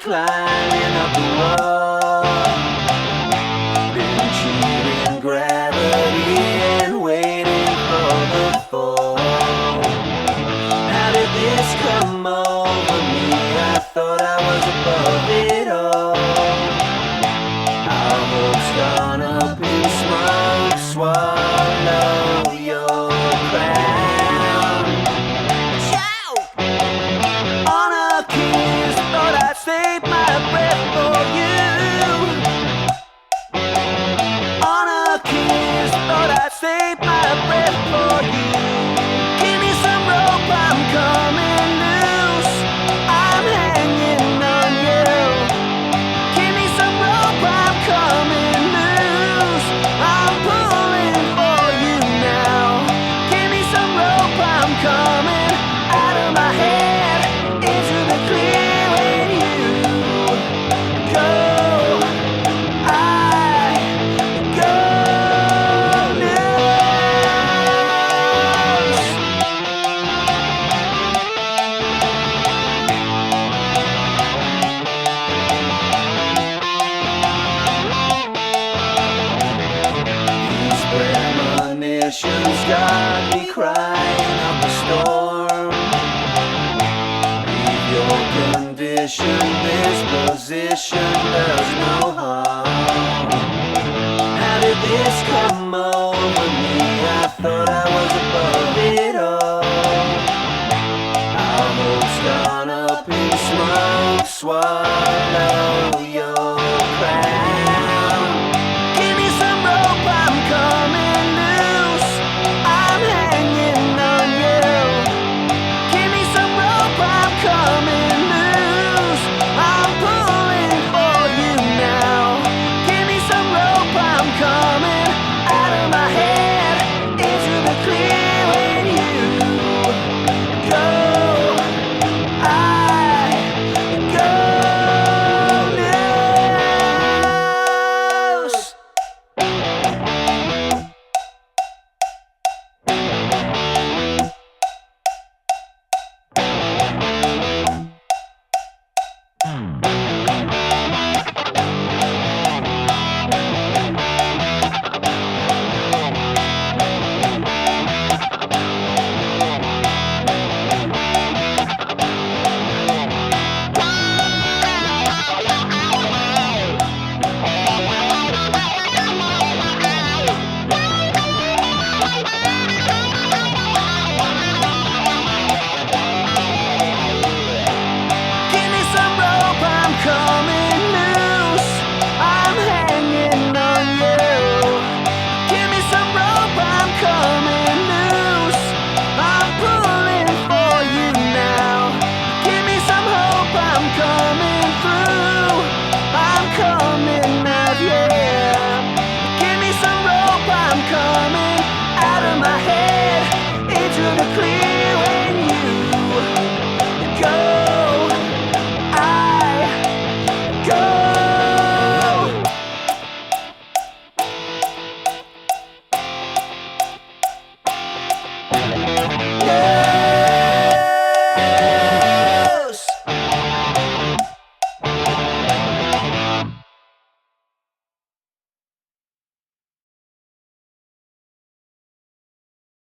climbing up the wall, been cheating gravity and waiting for the fall. How did this come over me? I thought I was above it all. Our hope's gone up in smoke, swallow your crown. Shout! On a kiss, thought I'd save my breath for you. On a kiss, thought I'd save my breath for you. Give me some rope, I'm coming loose. I'm hanging on you. Give me some rope, I'm coming loose. I'm pulling for you now. Give me some rope, I'm coming out of my head into the clear when you go. I go loose. These premonitions got me crying up a storm. Leave your condition, this position does no harm. How did this come over me? I thought